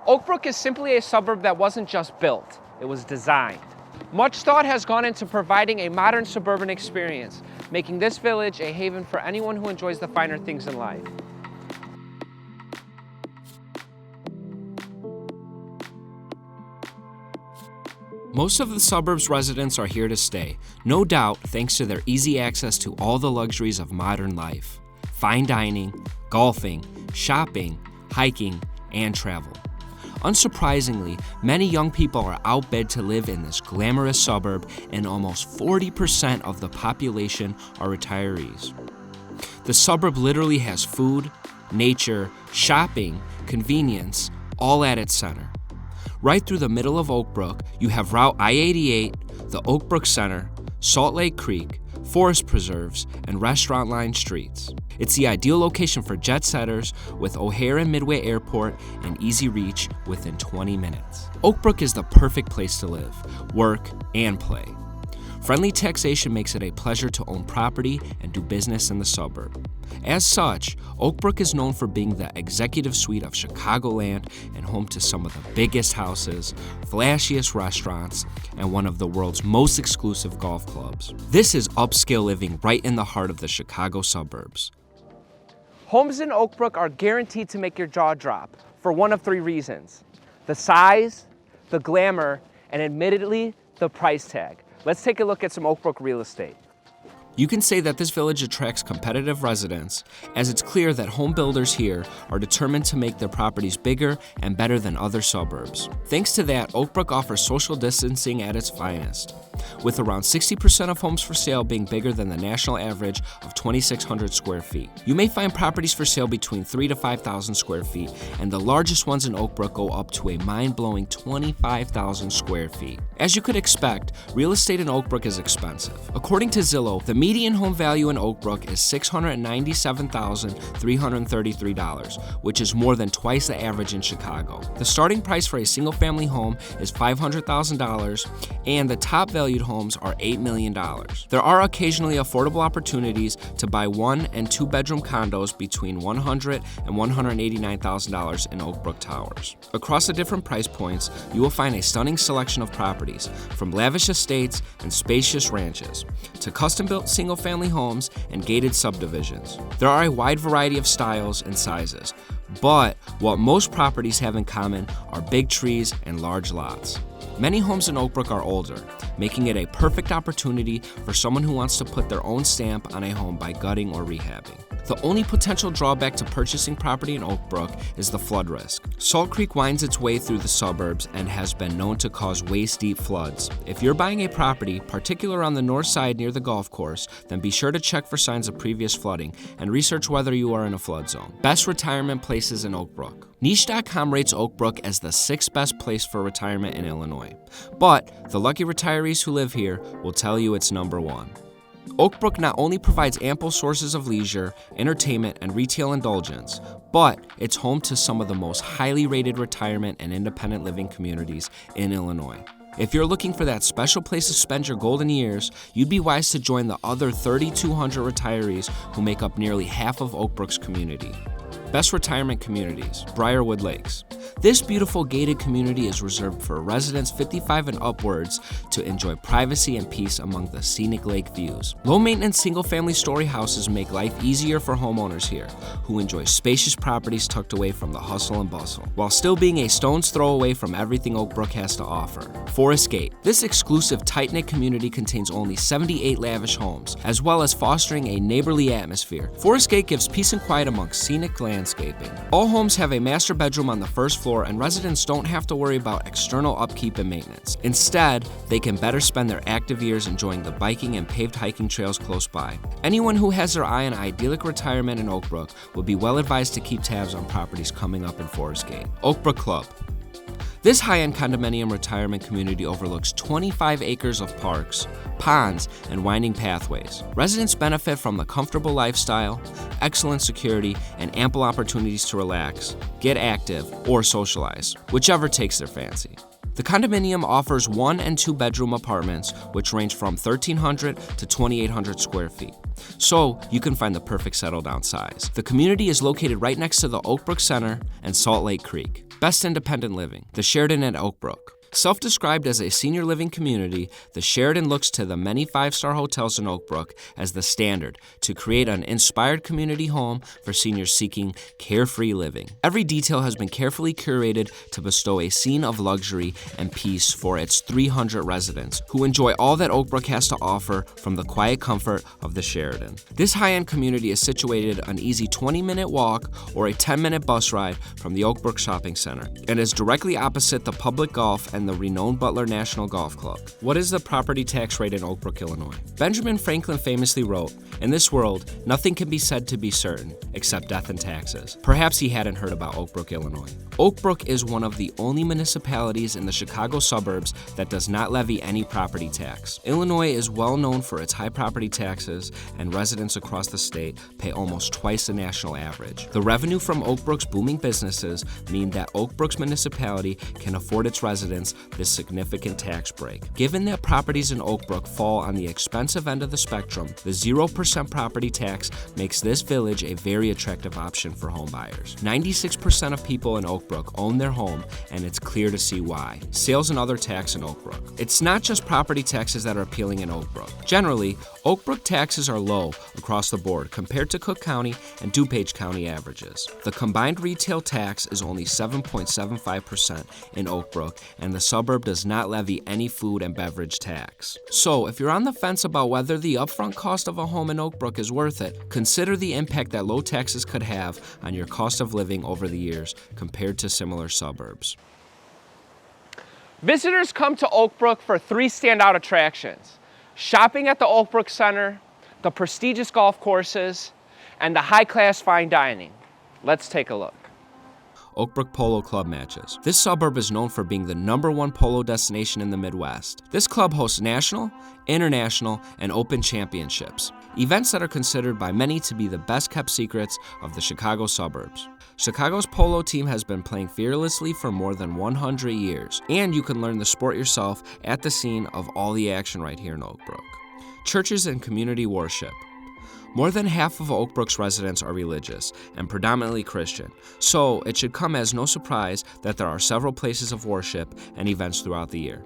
Oakbrook is simply a suburb that wasn't just built, it was designed. Much thought has gone into providing a modern suburban experience, making this village a haven for anyone who enjoys the finer things in life. Most of the suburbs residents are here to stay, no doubt thanks to their easy access to all the luxuries of modern life. Fine dining, golfing, shopping, hiking, and travel. Unsurprisingly, many young people are outbid to live in this glamorous suburb, and almost 40% of the population are retirees. The suburb literally has food, nature, shopping, convenience, all at its center. Right through the middle of Oak Brook, you have Route I-88, the Brook Center, Salt Lake Creek, forest preserves, and restaurant-lined streets. It's the ideal location for jet setters with O'Hare and Midway Airport and easy reach within 20 minutes. Oak Brook is the perfect place to live, work, and play. Friendly taxation makes it a pleasure to own property and do business in the suburb. As such, Oak Brook is known for being the executive suite of Chicagoland and home to some of the biggest houses, flashiest restaurants, and one of the world's most exclusive golf clubs. This is upscale living right in the heart of the Chicago suburbs. Homes in Oak Brook are guaranteed to make your jaw drop for one of three reasons: the size, the glamour, and admittedly, the price tag. Let's take a look at some Oak Brook real estate. You can say that this village attracts competitive residents, as it's clear that home builders here are determined to make their properties bigger and better than other suburbs. Thanks to that, Oak Brook offers social distancing at its finest, with around 60% of homes for sale being bigger than the national average of 2,600 square feet. You may find properties for sale between 3,000 to 5,000 square feet, and the largest ones in Oak Brook go up to a mind-blowing 25,000 square feet. As you could expect, real estate in Oak Brook is expensive. According to Zillow, the median home value in Oak Brook is $697,333, which is more than twice the average in Chicago. The starting price for a single-family home is $500,000, and the top-valued homes are $8 million. There are occasionally affordable opportunities to buy one- and two-bedroom condos between $100,000 and $189,000 in Oak Brook Towers. Across the different price points, you will find a stunning selection of properties, from lavish estates and spacious ranches to custom-built single-family homes and gated subdivisions. There are a wide variety of styles and sizes, but what most properties have in common are big trees and large lots. Many homes in Oak Brook are older, making it a perfect opportunity for someone who wants to put their own stamp on a home by gutting or rehabbing. The only potential drawback to purchasing property in Oak Brook is the flood risk. Salt Creek winds its way through the suburbs and has been known to cause waist-deep floods. If you're buying a property, particularly on the north side near the golf course, then be sure to check for signs of previous flooding and research whether you are in a flood zone. Best retirement places in Oak Brook. Niche.com rates Oak Brook as the 6th best place for retirement in Illinois, but the lucky retirees who live here will tell you it's number 1. Oak Brook not only provides ample sources of leisure, entertainment, and retail indulgence, but it's home to some of the most highly rated retirement and independent living communities in Illinois. If you're looking for that special place to spend your golden years, you'd be wise to join the other 3,200 retirees who make up nearly half of Oak Brook's community. Best retirement communities, Briarwood Lakes. This beautiful gated community is reserved for residents 55 and upwards to enjoy privacy and peace among the scenic lake views. Low-maintenance single-family story houses make life easier for homeowners here, who enjoy spacious properties tucked away from the hustle and bustle, while still being a stone's throw away from everything Oak Brook has to offer. Forest Gate. This exclusive, tight-knit community contains only 78 lavish homes, as well as fostering a neighborly atmosphere. Forest Gate gives peace and quiet amongst scenic landscaping. All homes have a master bedroom on the first floor, and residents don't have to worry about external upkeep and maintenance. Instead, they can better spend their active years enjoying the biking and paved hiking trails close by. Anyone who has their eye on idyllic retirement in Oak Brook would be well advised to keep tabs on properties coming up in Forest Gate. Oakbrook Club. This high-end condominium retirement community overlooks 25 acres of parks, ponds, and winding pathways. Residents benefit from the comfortable lifestyle, excellent security, and ample opportunities to relax, get active, or socialize, whichever takes their fancy. The condominium offers 1- and 2-bedroom apartments, which range from 1,300 to 2,800 square feet, so you can find the perfect settle-down size. The community is located right next to the Brook Center and Salt Lake Creek. Best independent living, the Sheridan at Oakbrook. Self-described as a senior living community, the Sheridan looks to the many five-star hotels in Oakbrook as the standard to create an inspired community home for seniors seeking carefree living. Every detail has been carefully curated to bestow a scene of luxury and peace for its 300 residents who enjoy all that Oakbrook has to offer from the quiet comfort of the Sheridan. This high-end community is situated an easy 20-minute walk or a 10-minute bus ride from the Oakbrook Shopping Center and is directly opposite the public golf and the renowned Butler National Golf Club. What is the property tax rate in Oakbrook, Illinois? Benjamin Franklin famously wrote, "In this world, nothing can be said to be certain except death and taxes." Perhaps he hadn't heard about Oakbrook, Illinois. Oakbrook is one of the only municipalities in the Chicago suburbs that does not levy any property tax. Illinois is well known for its high property taxes, and residents across the state pay almost twice the national average. The revenue from Oakbrook's booming businesses mean that Oakbrook's municipality can afford its residents this significant tax break. Given that properties in Oakbrook fall on the expensive end of the spectrum, the 0% property tax makes this village a very attractive option for homebuyers. 96% of people in Oakbrook own their home, and it's clear to see why. Sales and other tax in Oakbrook. It's not just property taxes that are appealing in Oakbrook. Generally, Oakbrook taxes are low across the board compared to Cook County and DuPage County averages. The combined retail tax is only 7.75% in Oakbrook, and the suburb does not levy any food and beverage tax. So, if you're on the fence about whether the upfront cost of a home in Oakbrook is worth it, consider the impact that low taxes could have on your cost of living over the years compared to similar suburbs. Visitors come to Oakbrook for 3 standout attractions: shopping at the Oak Brook Center, the prestigious golf courses, and the high-class fine dining. Let's take a look. Oakbrook Polo Club matches. This suburb is known for being the #1 polo destination in the Midwest. This club hosts national, international, and open championships, events that are considered by many to be the best-kept secrets of the Chicago suburbs. Chicago's polo team has been playing fearlessly for more than 100 years, and you can learn the sport yourself at the scene of all the action right here in Oakbrook. Churches and community worship. More than half of Oakbrook's residents are religious and predominantly Christian, so it should come as no surprise that there are several places of worship and events throughout the year.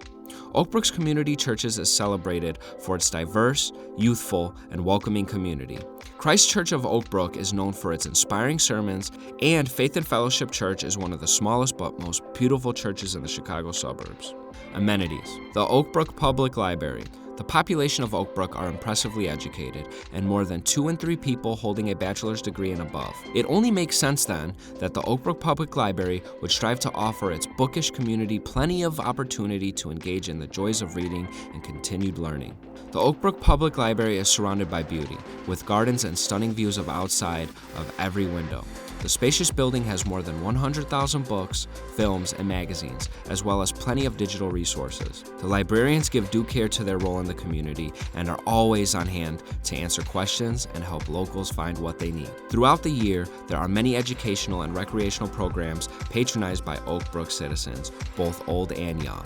Oakbrook's community churches is celebrated for its diverse, youthful, and welcoming community. Christ Church of Oakbrook is known for its inspiring sermons, and Faith and Fellowship Church is one of the smallest but most beautiful churches in the Chicago suburbs. Amenities. The Oakbrook Public Library. The population of Oakbrook are impressively educated, and more than 2 in 3 people holding a bachelor's degree and above. It only makes sense then that the Oakbrook Public Library would strive to offer its bookish community plenty of opportunity to engage in the joys of reading and continued learning. The Oakbrook Public Library is surrounded by beauty, with gardens and stunning views of outside of every window. The spacious building has more than 100,000 books, films, and magazines, as well as plenty of digital resources. The librarians give due care to their role in the community and are always on hand to answer questions and help locals find what they need. Throughout the year, there are many educational and recreational programs patronized by Oakbrook citizens, both old and young.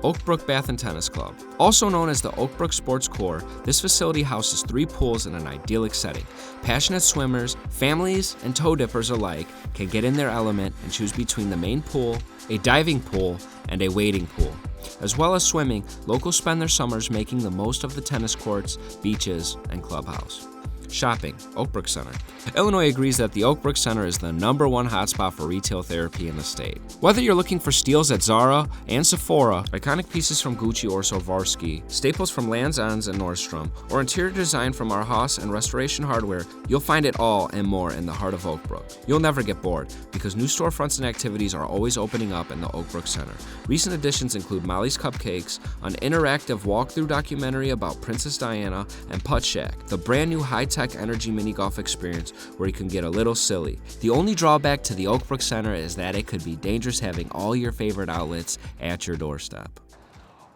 Oakbrook Bath and Tennis Club. Also known as the Oakbrook Sports Core, this facility houses 3 pools in an idyllic setting. Passionate swimmers, families, and toe dippers alike can get in their element and choose between the main pool, a diving pool, and a wading pool. As well as swimming, locals spend their summers making the most of the tennis courts, beaches, and clubhouse. Shopping, Oakbrook Center. Illinois agrees that the Oakbrook Center is the #1 hotspot for retail therapy in the state. Whether you're looking for steals at Zara and Sephora, iconic pieces from Gucci or Swarovski, staples from Lands' End and Nordstrom, or interior design from our Haas and Restoration Hardware, you'll find it all and more in the heart of Oakbrook. You'll never get bored, because new storefronts and activities are always opening up in the Oakbrook Center. Recent additions include Molly's Cupcakes, an interactive walkthrough documentary about Princess Diana, and Putt Shack, the brand new high-tech energy mini golf experience where you can get a little silly. The only drawback to the Oakbrook Center is that it could be dangerous having all your favorite outlets at your doorstep.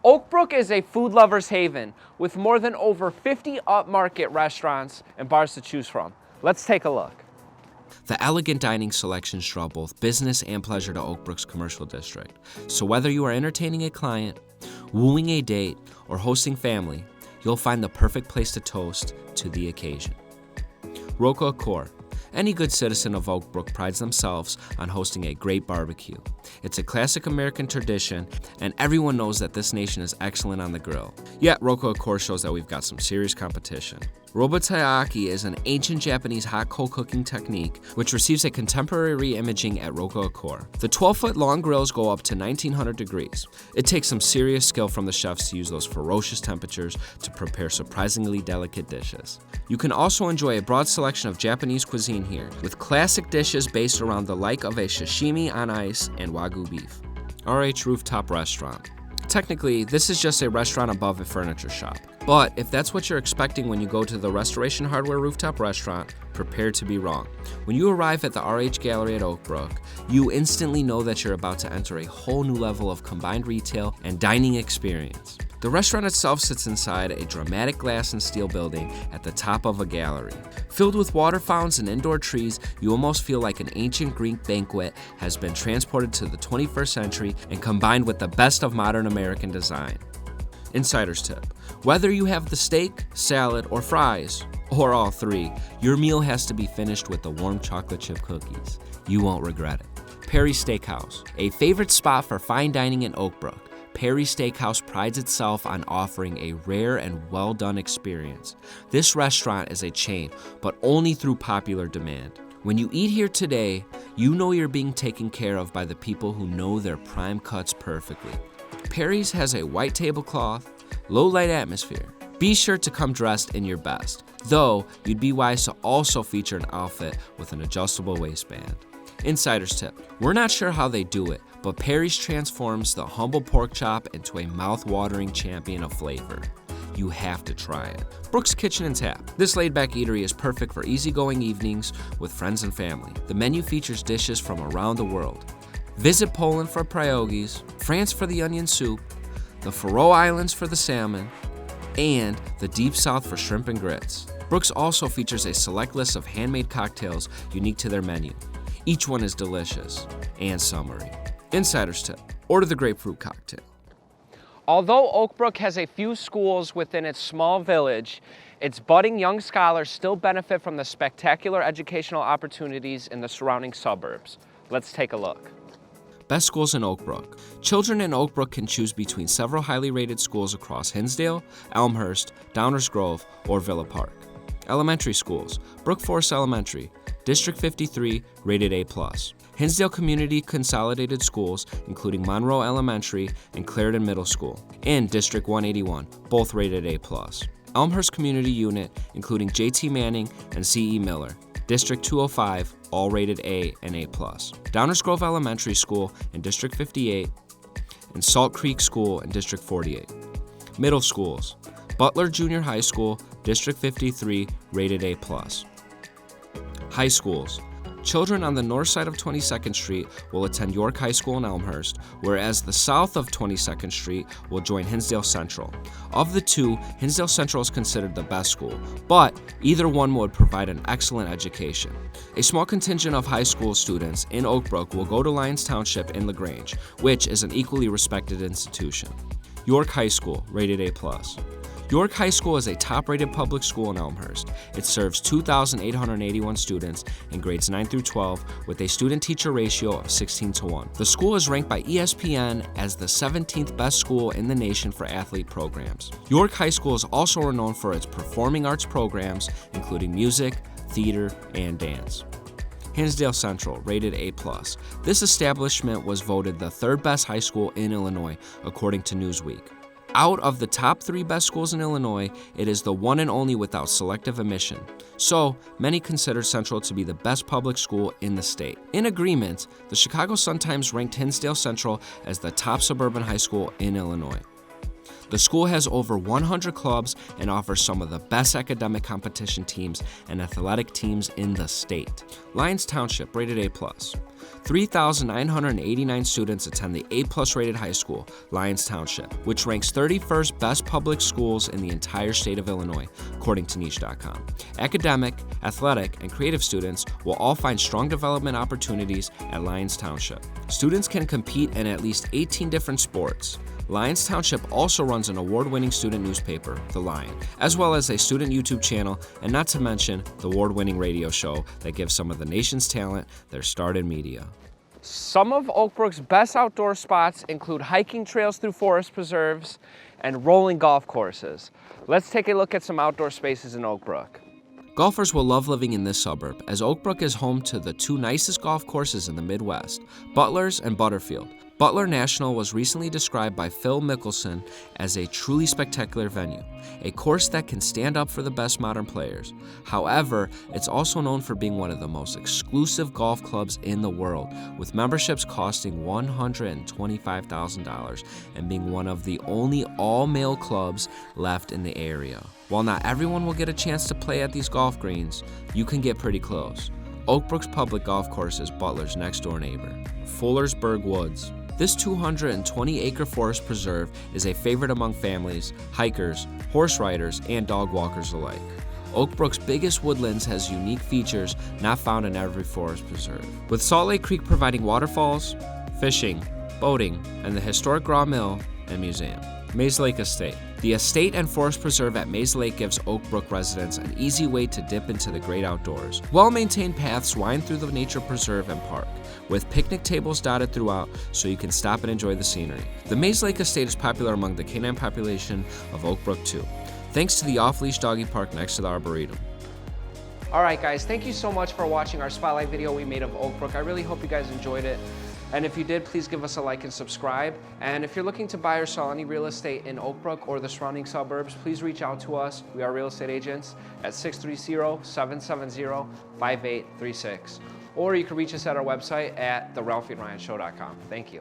Oakbrook is a food lover's haven with more than over 50 upmarket restaurants and bars to choose from. Let's take a look. The elegant dining selections draw both business and pleasure to Oakbrook's commercial district. So whether you are entertaining a client, wooing a date, or hosting family, you'll find the perfect place to toast to the occasion. Roca Accor. Any good citizen of Oak Brook prides themselves on hosting a great barbecue. It's a classic American tradition, and everyone knows that this nation is excellent on the grill. Yet, Roku Accor shows that we've got some serious competition. Robotaiyaki is an ancient Japanese hot coal cooking technique which receives a contemporary re-imaging at Roku Accor. The 12-foot long grills go up to 1900 degrees. It takes some serious skill from the chefs to use those ferocious temperatures to prepare surprisingly delicate dishes. You can also enjoy a broad selection of Japanese cuisine here, with classic dishes based around the like of a sashimi on ice and Wagyu beef. RH Rooftop Restaurant. Technically, this is just a restaurant above a furniture shop. But if that's what you're expecting when you go to the Restoration Hardware Rooftop Restaurant, prepare to be wrong. When you arrive at the RH Gallery at Oak Brook, you instantly know that you're about to enter a whole new level of combined retail and dining experience. The restaurant itself sits inside a dramatic glass and steel building at the top of a gallery. Filled with water fountains and indoor trees, you almost feel like an ancient Greek banquet has been transported to the 21st century and combined with the best of modern American design. Insider's tip: whether you have the steak, salad, or fries, or all three, your meal has to be finished with the warm chocolate chip cookies. You won't regret it. Perry's Steakhouse, a favorite spot for fine dining in Oak Brook. Perry's Steakhouse prides itself on offering a rare and well-done experience. This restaurant is a chain, but only through popular demand. When you eat here today, you know you're being taken care of by the people who know their prime cuts perfectly. Perry's has a white tablecloth, low-light atmosphere. Be sure to come dressed in your best, though you'd be wise to also feature an outfit with an adjustable waistband. Insider's tip: we're not sure how they do it, but Perry's transforms the humble pork chop into a mouth-watering champion of flavor. You have to try it. Brooks Kitchen and Tap. This laid-back eatery is perfect for easygoing evenings with friends and family. The menu features dishes from around the world. Visit Poland for pierogies, France for the onion soup, the Faroe Islands for the salmon, and the Deep South for shrimp and grits. Brooks also features a select list of handmade cocktails unique to their menu. Each one is delicious and summery. Insider's tip: order the grapefruit cocktail. Although Oak Brook has a few schools within its small village, its budding young scholars still benefit from the spectacular educational opportunities in the surrounding suburbs. Let's take a look. Best schools in Oak Brook. Children in Oak Brook can choose between several highly rated schools across Hinsdale, Elmhurst, Downers Grove, or Villa Park. Elementary schools: Brook Forest Elementary, District 53, rated A+. Hinsdale Community Consolidated Schools, including Monroe Elementary and Clarendon Middle School, and District 181, both rated A+. Elmhurst Community Unit, including J.T. Manning and C.E. Miller, District 205, all rated A and A+. Downers Grove Elementary School in District 58, and Salt Creek School in District 48. Middle schools: Butler Junior High School, District 53, rated A+. High schools: children on the north side of 22nd Street will attend York High School in Elmhurst, whereas the south of 22nd Street will join Hinsdale Central. Of the two, Hinsdale Central is considered the best school, but either one would provide an excellent education. A small contingent of high school students in Oak Brook will go to Lyons Township in LaGrange, which is an equally respected institution. York High School, rated A+. York High School is a top-rated public school in Elmhurst. It serves 2,881 students in grades 9 through 12 with a student-teacher ratio of 16:1. The school is ranked by ESPN as the 17th best school in the nation for athlete programs. York High School is also renowned for its performing arts programs, including music, theater, and dance. Hinsdale Central, rated A+. This establishment was voted the third best high school in Illinois, according to Newsweek. Out of the top 3 best schools in Illinois, it is the one and only without selective admission. So, many consider Central to be the best public school in the state. In agreement, the Chicago Sun-Times ranked Hinsdale Central as the top suburban high school in Illinois. The school has over 100 clubs and offers some of the best academic competition teams and athletic teams in the state. Lyons Township, rated A+. 3,989 students attend the A+ rated high school, Lyons Township, which ranks 31st best public schools in the entire state of Illinois, according to niche.com. Academic, athletic, and creative students will all find strong development opportunities at Lyons Township. Students can compete in at least 18 different sports. Lyons Township also runs an award-winning student newspaper, The Lion, as well as a student YouTube channel, and not to mention the award-winning radio show that gives some of the nation's talent their start in media. Some of Oakbrook's best outdoor spots include hiking trails through forest preserves and rolling golf courses. Let's take a look at some outdoor spaces in Oakbrook. Golfers will love living in this suburb, as Oakbrook is home to the two nicest golf courses in the Midwest, Butler's and Butterfield. Butler National was recently described by Phil Mickelson as a truly spectacular venue, a course that can stand up for the best modern players. However, it's also known for being one of the most exclusive golf clubs in the world, with memberships costing $125,000 and being one of the only all-male clubs left in the area. While not everyone will get a chance to play at these golf greens, you can get pretty close. Oakbrook's public golf course is Butler's next-door neighbor, Fullersburg Woods. This 220-acre forest preserve is a favorite among families, hikers, horse riders, and dog walkers alike. Oakbrook's biggest woodlands has unique features not found in every forest preserve, with Salt Lake Creek providing waterfalls, fishing, boating, and the historic Raw Mill and Museum. Maze Lake Estate. The estate and forest preserve at Maze Lake gives Oakbrook residents an easy way to dip into the great outdoors. Well-maintained paths wind through the nature preserve and park, with picnic tables dotted throughout so you can stop and enjoy the scenery. The Maze Lake Estate is popular among the canine population of Oakbrook too, thanks to the off-leash doggy park next to the Arboretum. All right, guys, thank you so much for watching our spotlight video we made of Oakbrook. I really hope you guys enjoyed it. And if you did, please give us a like and subscribe. And if you're looking to buy or sell any real estate in Oakbrook or the surrounding suburbs, please reach out to us. We are real estate agents at 630-770-5836. Or you can reach us at our website at theralphieandryanshow.com. Thank you.